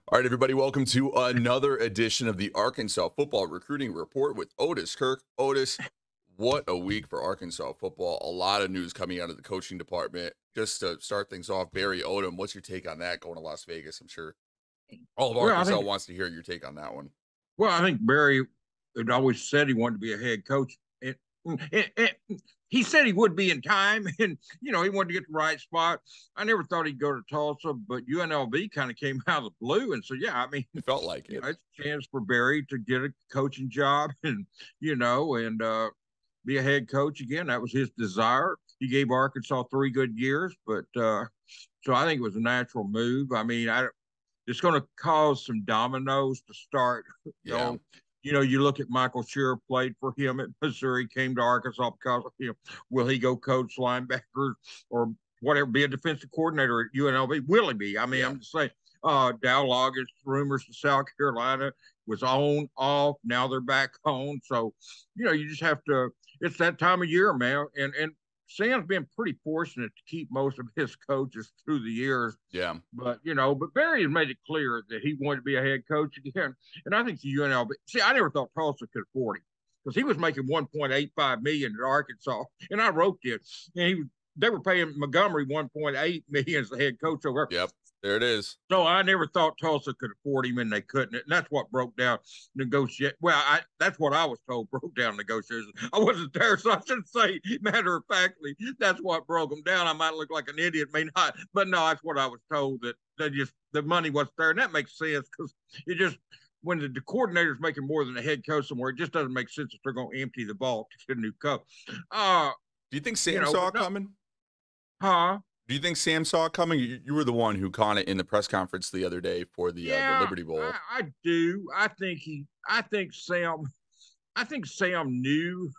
All right, everybody, welcome to another edition of the Arkansas Football Recruiting Report with Otis Kirk. Otis, what a week for Arkansas football. A lot of news coming out of the coaching department. Just to start things off, Barry Odom, what's your take on that going to Las Vegas? I'm sure all of Well, I Arkansas think wants to hear your take on that one. I think Barry had always said he wanted to be a head coach. And he said he would be in time, and he wanted to get the right spot. I never thought he'd go to Tulsa, but UNLV kind of came out of the blue, and so It felt like it. it's a chance for Barry to get a coaching job, and be a head coach again. That was his desire. He gave Arkansas 3 good years, but so I think it was a natural move. I mean, it's going to cause some dominoes to start. Yeah. You look at Michael Shearer played for him at Missouri, came to Arkansas because of him. Will he go coach linebackers or whatever, be a defensive coordinator at UNLV? Will he be? I mean, I'm just saying, Dowlog is rumors to South Carolina was on, off. Now they're back on. So, you just have to, it's that time of year, man. And Sam's been pretty fortunate to keep most of his coaches through the years. Yeah. But Barry has made it clear that he wanted to be a head coach again. And I think the UNLV, see, I never thought Tulsa could afford him because he was making $1.85 million at Arkansas. And I wrote this. And they were paying Montgomery $1.8 million as the head coach over there. Yep. There it is. So I never thought Tulsa could afford him, and they couldn't. And that's what broke down negotiate. Well, that's what I was told broke down negotiations. I wasn't there, so I shouldn't say matter of factly that's what broke them down. I might look like an idiot, may not, but no, that's what I was told, that the money wasn't there, and that makes sense because it just when the coordinator's making more than the head coach somewhere, it just doesn't make sense if they're going to empty the vault to get a new coach. Do you think Sam saw it coming? Huh? Do you think Sam saw it coming? You were the one who caught it in the press conference the other day for the Liberty Bowl. I do. I think Sam knew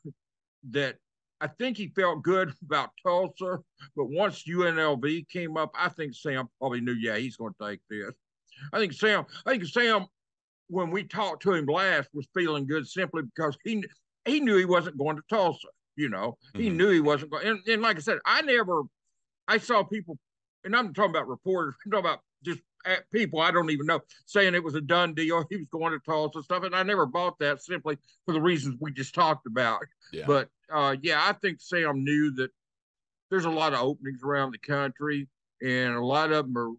that. I think he felt good about Tulsa, but once UNLV came up, I think Sam probably knew, yeah, he's going to take this. I think Sam, when we talked to him last, was feeling good simply because he knew he wasn't going to Tulsa. He knew he wasn't going. And like I said, I saw people, and I'm talking about reporters, I'm talking about just people I don't even know, saying it was a done deal. He was going to Tulsa stuff, and I never bought that simply for the reasons we just talked about. Yeah. But, I think Sam knew that there's a lot of openings around the country, and a lot of them are,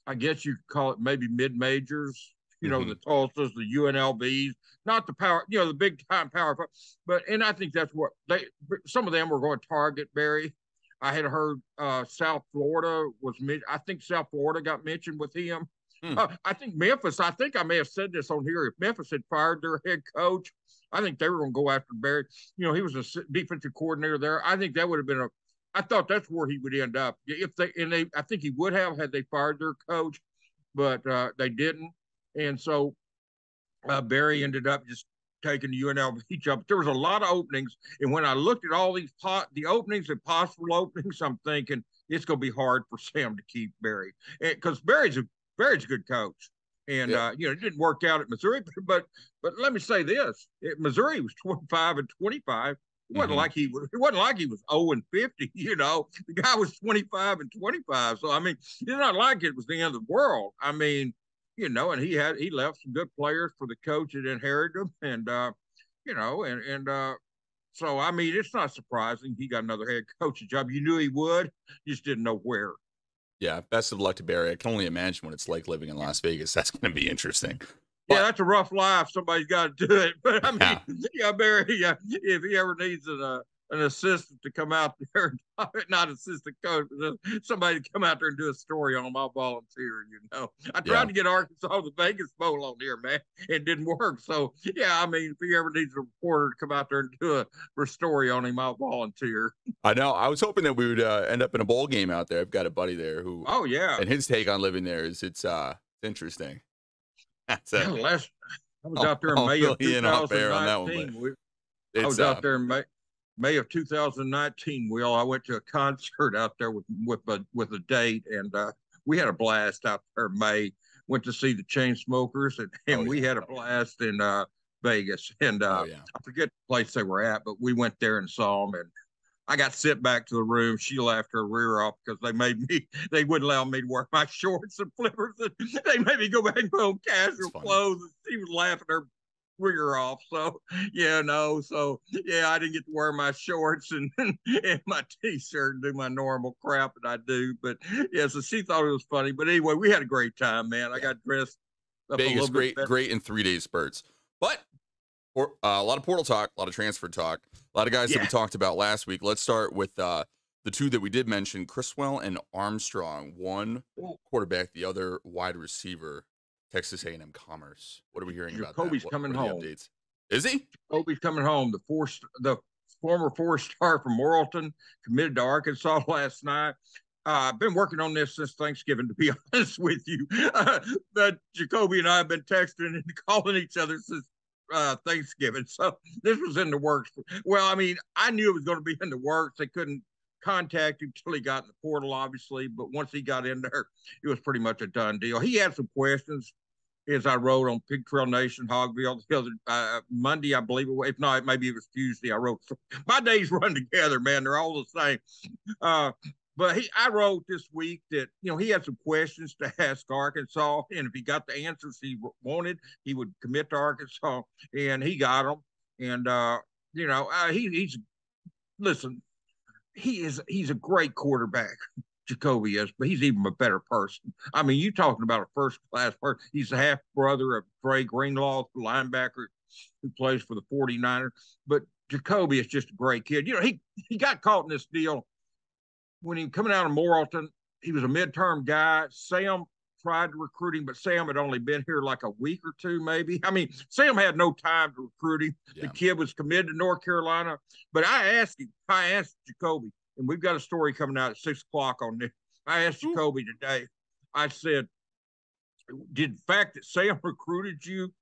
I guess you could call it maybe mid-majors, the Tulsas, the UNLVs, not the power, the big-time power. And I think that's what some of them were going to target Barry. I had heard South Florida I think South Florida got mentioned with him. I think Memphis, I may have said this on here. If Memphis had fired their head coach, I think they were going to go after Barry. He was a defensive coordinator there. I think that would have been I thought that's where he would end up. I think he would have had they fired their coach, but they didn't. And so Barry ended up just taking the UNLV job. But there was a lot of openings, and when I looked at all the openings and possible openings, I'm thinking it's going to be hard for Sam to keep Barry, because Barry's a good coach, and it didn't work out at Missouri. But let me say this: at Missouri, he was 25-25. It wasn't like he was 0-50. The guy was 25-25. So I mean, it's not like it was the end of the world. I mean, and he left some good players for the coach that inherited them, and so I mean, it's not surprising he got another head coaching job. You knew he would, just didn't know where. Yeah, best of luck to Barry. I can only imagine what it's like living in Las Vegas. That's going to be interesting. Yeah, that's a rough life. Somebody's got to do it. But I mean, Barry, if he ever needs an assistant to come out there, not assistant coach, but somebody to come out there and do a story on him, I'll volunteer. I tried to get Arkansas the Vegas Bowl on here, man. It didn't work. So I mean, if he ever needs a reporter to come out there and do a story on him, I'll volunteer. I know. I was hoping that we would end up in a bowl game out there. I've got a buddy there who. Oh yeah. And his take on living there is it's interesting. That's I was out there in May of 2019. I was out there in May of 2019. I went to a concert out there with a date, and we had a blast out there in May. Went to see the Chainsmokers, and we had a blast in Vegas. And I forget the place they were at, but we went there and saw them, and I got sent back to the room. She laughed her rear off because they wouldn't allow me to wear my shorts and flippers. They made me go back and put on casual clothes. And she was laughing her rear off. So, yeah, no. So, yeah, I didn't get to wear my shorts and my t-shirt and do my normal crap that I do. But, yeah, so she thought it was funny. But anyway, we had a great time, man. I got dressed up Vegas, a little bit better. Great in 3-day spurts. But a lot of portal talk, a lot of transfer talk, a lot of guys that we talked about last week. Let's start with the two that we did mention, Criswell and Armstrong. One quarterback, the other wide receiver, Texas A&M Commerce. What are we hearing about that? Jacoby's coming home. Updates? Is he? Jacoby's coming home. The former 4-star from Morrilton committed to Arkansas last night. I've been working on this since Thanksgiving, to be honest with you. But Jacoby and I have been texting and calling each other since Thanksgiving. So this was in the works. Well, I mean, I knew it was going to be in the works. They couldn't contact him until he got in the portal, obviously. But once he got in there, it was pretty much a done deal. He had some questions, as I wrote on Pig Trail Nation, Hogville, the other Monday, I believe it was. If not, maybe it was Tuesday. I wrote. My days run together, man. They're all the same. But I wrote this week that, he had some questions to ask Arkansas, and if he got the answers he wanted, he would commit to Arkansas, and he got them. And he's a great quarterback. Jacoby is, but he's even a better person. I mean, you talking about a first-class person. He's the half-brother of Dre Greenlaw, the linebacker who plays for the 49ers. But Jacoby is just a great kid. He got caught in this deal when he was coming out of Morrilton. He was a midterm guy. Sam tried to recruit him, but Sam had only been here like a week or two, maybe. I mean, Sam had no time to recruit him. Yeah. The kid was committed to North Carolina. But I asked Jacoby, and we've got a story coming out at 6:00 on this. I asked Jacoby today, I said, did the fact that Sam recruited you,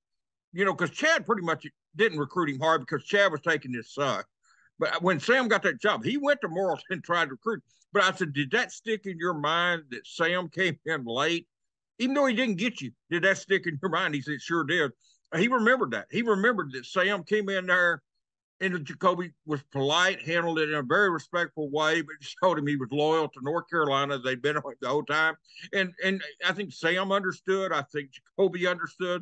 because Chad pretty much didn't recruit him hard because Chad was taking his son. But when Sam got that job, he went to Morrilton and tried to recruit. But I said, did that stick in your mind that Sam came in late? Even though he didn't get you, did that stick in your mind? He said, sure did. He remembered that. He remembered that Sam came in there, and Jacoby was polite, handled it in a very respectful way, but showed him he was loyal to North Carolina. They'd been on the whole time. And I think Sam understood. I think Jacoby understood.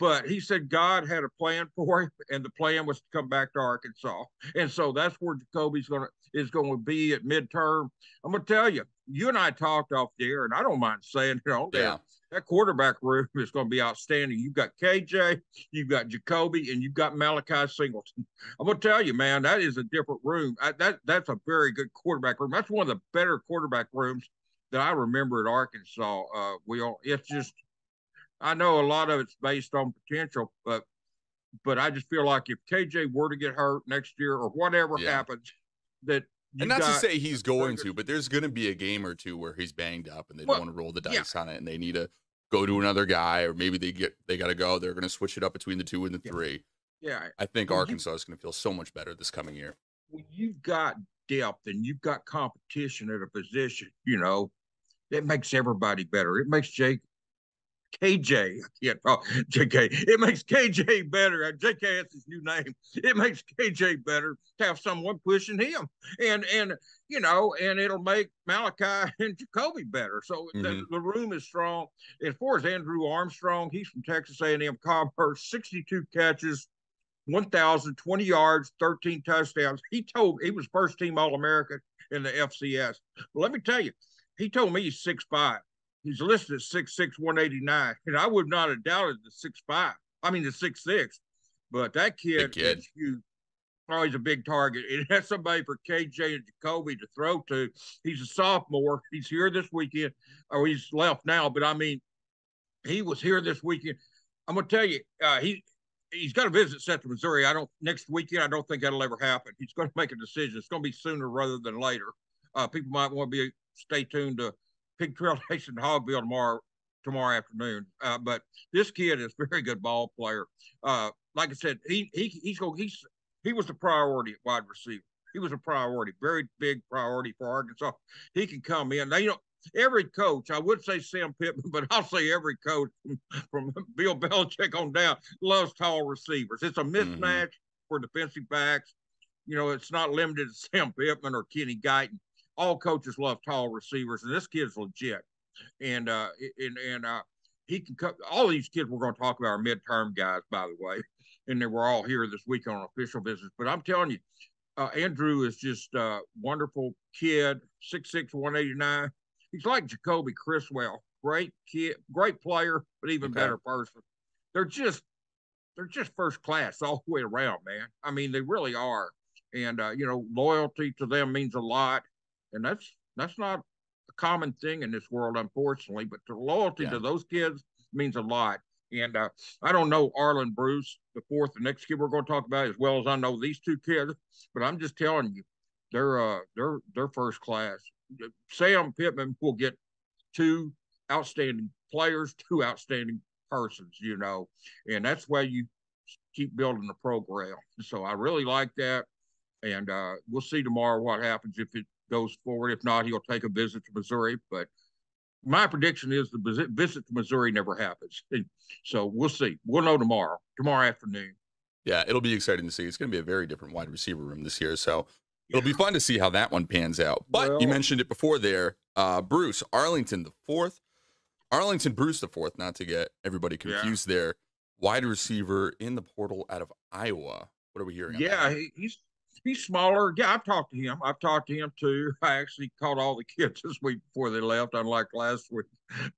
But he said God had a plan for him, and the plan was to come back to Arkansas. And so that's where Jacoby's is going to be at midterm. I'm going to tell you, you and I talked off the air, and I don't mind saying, that quarterback room is going to be outstanding. You've got KJ, you've got Jacoby, and you've got Malachi Singleton. I'm going to tell you, man, that is a different room. That's a very good quarterback room. That's one of the better quarterback rooms that I remember at Arkansas. It's just, I know a lot of it's based on potential, but I just feel like if KJ were to get hurt next year or whatever happens, that and not to say he's going to, but there's going to be a game or two where he's banged up and they don't want to roll the dice on it, and they need to go to another guy, or maybe they got to go. They're going to switch it up between the 2 and the 3. Yeah, I think Arkansas is going to feel so much better this coming year. When you've got depth and you've got competition at a position, that makes everybody better. It makes KJ, I can't talk, JK. It makes KJ better. JK, that's his new name. It makes KJ better to have someone pushing him, and it'll make Malachi and Jacoby better. So the room is strong. As far as Andrew Armstrong, he's from Texas A&M Commerce, 62 catches, 1,020 yards, 13 touchdowns. He was first team All-American in the FCS. Well, let me tell you, he told me he's 6'5". He's listed at 6'6", 189. And I would not have doubted the 6'5". I mean, the 6'6". But that kid is huge. Oh, he's a big target. And that's somebody for KJ and Jacoby to throw to. He's a sophomore. He's here this weekend. Or he's left now. But, I mean, he was here this weekend. I'm going to tell you, he's got a visit set to Missouri. Next weekend, I don't think that'll ever happen. He's going to make a decision. It's going to be sooner rather than later. People might want to stay tuned to Pig Trail Nation Hogville tomorrow afternoon. But this kid is a very good ball player. Like I said, he was the priority at wide receiver. He was a priority, very big priority for Arkansas. He can come in. Now, every coach, I would say Sam Pittman, but I'll say every coach from Bill Belichick on down loves tall receivers. It's a mismatch for defensive backs. it's not limited to Sam Pittman or Kenny Guyton. All coaches love tall receivers, and this kid's legit. And he can cut. All these kids we're going to talk about are midterm guys, by the way, and they were all here this week on official visits. But I'm telling you, Andrew is just a wonderful kid, 6'6", 189. He's like Jacoby Criswell, great kid, great player, but even better person. They're just first class all the way around, man. I mean, they really are. And loyalty to them means a lot, and that's not a common thing in this world, unfortunately. But the loyalty to those kids means a lot. And I don't know Arlen Bruce, the fourth, the next kid we're going to talk about, as well as I know these two kids. But I'm just telling you, they're first class. Sam Pittman will get two outstanding players, two outstanding persons, and that's why you keep building the program. So I really like that. And we'll see tomorrow what happens if it goes forward. If not, he'll take a visit to Missouri. But my prediction is the visit to Missouri never happens. So we'll see. We'll know tomorrow afternoon. Yeah, it'll be exciting to see. It's going to be a very different wide receiver room this year. So it'll be fun to see how that one pans out. But you mentioned it before there. Bruce, Arlington Bruce the fourth, not to get everybody confused there. Wide receiver in the portal out of Iowa. What are we hearing? Yeah, he's smaller. Yeah, I've talked to him too. I actually called all the kids this week before they left, unlike last week.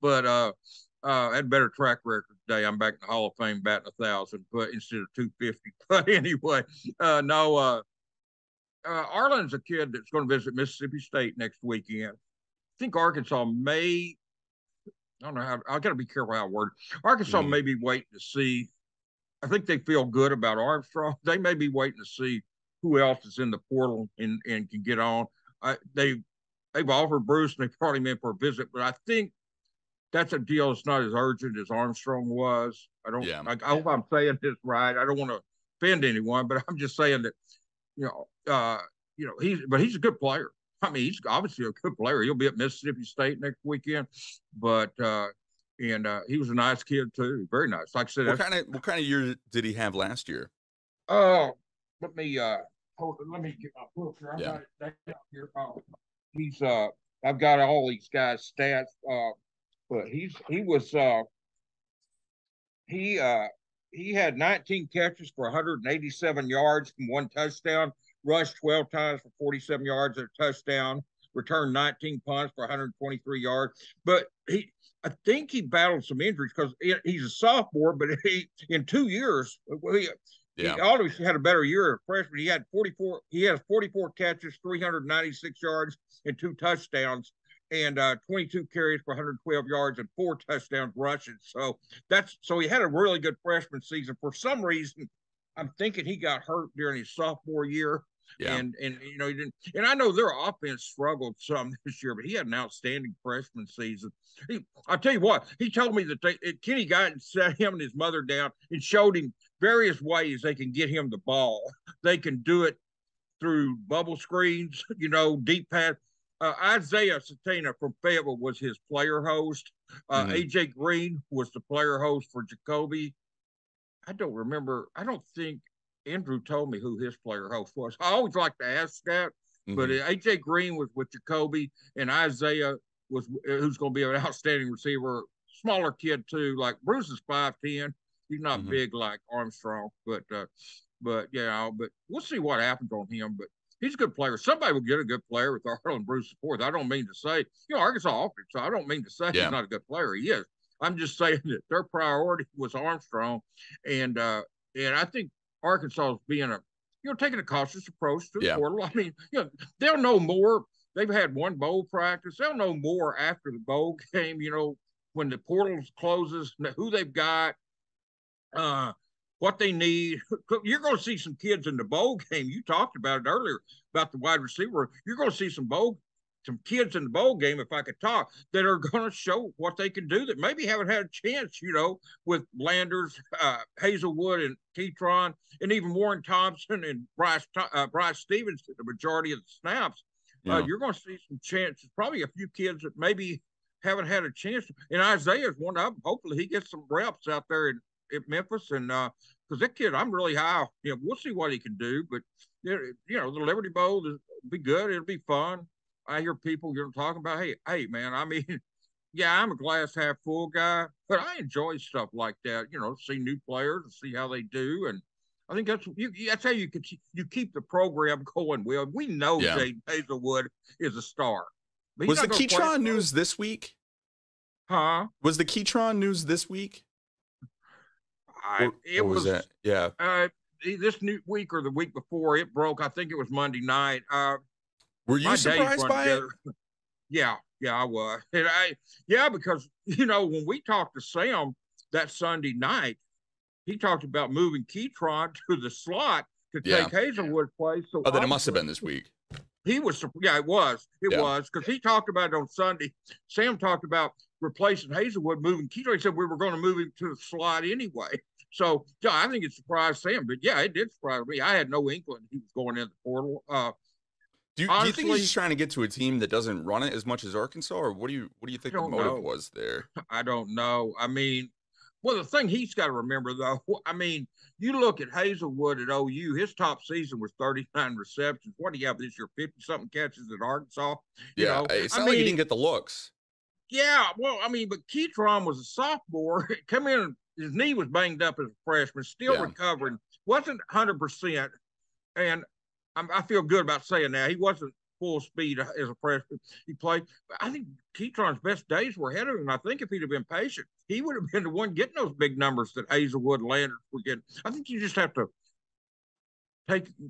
But I had a better track record today. I'm back in the Hall of Fame batting 1,000, but instead of 250. But anyway, Arlen's a kid that's going to visit Mississippi State next weekend. I think Arkansas may. I don't know how. I got to be careful how I word it. Arkansas may be waiting to see. I think they feel good about Armstrong. They may be waiting to see who else is in the portal and can get on. They've offered Bruce and they brought him in for a visit, but I think that's a deal that's not as urgent as Armstrong was. I hope I'm saying this right. I don't want to offend anyone, but I'm just saying that he's a good player. I mean, he's obviously a good player. He'll be at Mississippi State next weekend, but he was a nice kid too, very nice. Like I said, what kind of year did he have last year? Let me get my book here. I got it down here. I've got all these guys' stats. But he had 19 catches for 187 yards and 1 touchdown, rushed 12 times for 47 yards and a touchdown, returned 19 punts for 123 yards. But I think he battled some injuries because he's a sophomore, but in 2 years, he always had a better year as a freshman. He has 44 catches, 396 yards, and 2 touchdowns, and 22 carries for 112 yards and 4 touchdowns rushing. So he had a really good freshman season. For some reason, I'm thinking he got hurt during his sophomore year. Yeah. And he didn't. And I know their offense struggled some this year, but he had an outstanding freshman season. I'll tell you what, he told me that Kenny Guyton sat him and his mother down and showed him various ways they can get him the ball. They can do it through bubble screens, deep pass. Isaiah Satana from Fayetteville was his player host. AJ Green was the player host for Jacoby. I don't remember. I don't think Andrew told me who his player host was. I always like to ask that, but AJ Green was with Jacoby, and Isaiah who's going to be an outstanding receiver, smaller kid too. Like Bruce is 5'10". He's not big like Armstrong, but we'll see what happens on him. But he's a good player. Somebody will get a good player with Arlen Bruce IV. I don't mean to say, Arkansas offense. So I don't mean to say he's not a good player. He is. I'm just saying that their priority was Armstrong, and I think Arkansas is being taking a cautious approach to the portal. I mean, they'll know more. They've had one bowl practice. They'll know more after the bowl game. When the portal closes, who they've got, what they need. You're going to see some kids in the bowl game. You talked about it earlier about the wide receiver. You're going to see some kids in the bowl game, if I could talk, that are going to show what they can do that maybe haven't had a chance, with Landers, Hazelwood, and Tetron, and even Warren Thompson and Bryce Stevens, the majority of the snaps. You're going to see some chances, probably a few kids that maybe haven't had a chance. And Isaiah's one of them. Hopefully he gets some reps out there at Memphis. And because that kid, I'm really high. We'll see what he can do. But the Liberty Bowl will be good. It'll be fun. I hear people talking about, hey, man. I mean, yeah, I'm a glass half full guy, but I enjoy stuff like that. See new players and see how they do, and I think that's how you keep the program going. Will, we know Jaden Hazelwood is a star. But was the Keytron news this week? Huh? Was the Keytron news this week? It was that? Yeah. This new week or the week before it broke. I think it was Monday night. Were you surprised by it? Yeah, I was. And because when we talked to Sam that Sunday night, he talked about moving Keytron to the slot to take Hazelwood's place. So then it must have been this week. He was, it was. It was, because he talked about it on Sunday. Sam talked about replacing Hazelwood, moving Keytron. He said we were going to move him to the slot anyway. So, I think it surprised Sam. But, it did surprise me. I had no inkling he was going in the portal. Do you think he's just trying to get to a team that doesn't run it as much as Arkansas, or what do you think the motive was there? I don't know. I mean, well, the thing he's got to remember, though, I mean, you look at Hazelwood at OU, his top season was 39 receptions. What do you have this year? 50-something catches at Arkansas? It's not like he didn't get the looks. Yeah, well, I mean, but Keytron was a sophomore. Come in, his knee was banged up as a freshman, still recovering, wasn't 100%. And I feel good about saying that. He wasn't full speed as a freshman. He played. I think Keytron's best days were ahead of him. I think if he'd have been patient, he would have been the one getting those big numbers that Hazelwood and Landers were getting. I think you just have to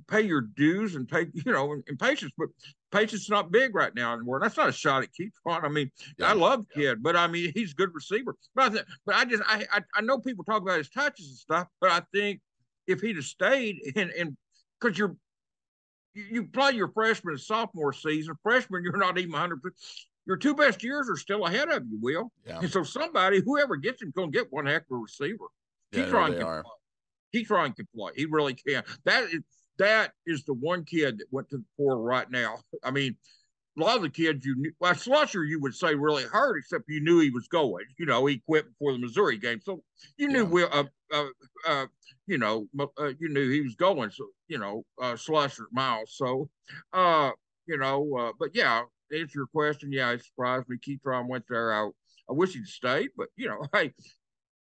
pay your dues and take, and patience. But patience is not big right now anymore. That's not a shot at Keytron. I mean, I love the kid, but I mean, he's a good receiver. But I know people talk about his touches and stuff, but I think if he'd have stayed and because you play your freshman and sophomore season. Freshman, you're not even 100%. Your two best years are still ahead of you, Will. Yeah. And so whoever gets him, going to get one heck of a receiver. Keytron can play. He really can. That is the one kid that went to the portal right now. I mean, a lot of the kids Slusher you would say really hurt, except you knew he was going. He quit before the Missouri game, so you knew you knew he was going. So Slusher, Miles. So but yeah, to answer your question, it surprised me. Keytron went there. I wish he'd stayed, but hey,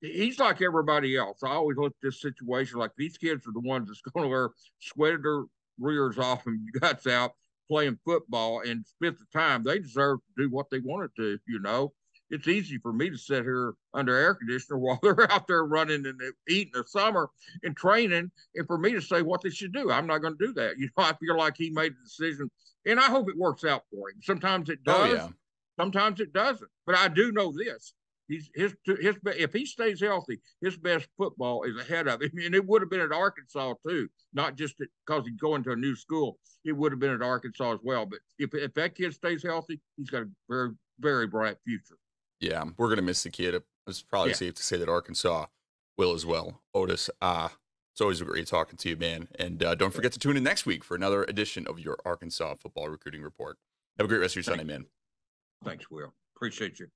he's like everybody else. I always look at this situation like these kids are the ones that's going to sweated their rears off and guts out playing football and spent the time. They deserve to do what they want to do. It's easy for me to sit here under air conditioner while they're out there running and eating the summer and training, and for me to say what they should do. I'm not going to do that. I feel like he made a decision, and I hope it works out for him. Sometimes it does. Sometimes it doesn't. But I do know this. If he stays healthy, his best football is ahead of him. And it would have been at Arkansas too, not just because he's going to a new school. It would have been at Arkansas as well. But if that kid stays healthy, he's got a very, very bright future. Yeah, we're going to miss the kid. It's probably safe to say that Arkansas will as well. Otis, it's always great talking to you, man. And don't forget to tune in next week for another edition of your Arkansas Football Recruiting Report. Have a great rest of your Sunday, man. Thanks, Will. Appreciate you.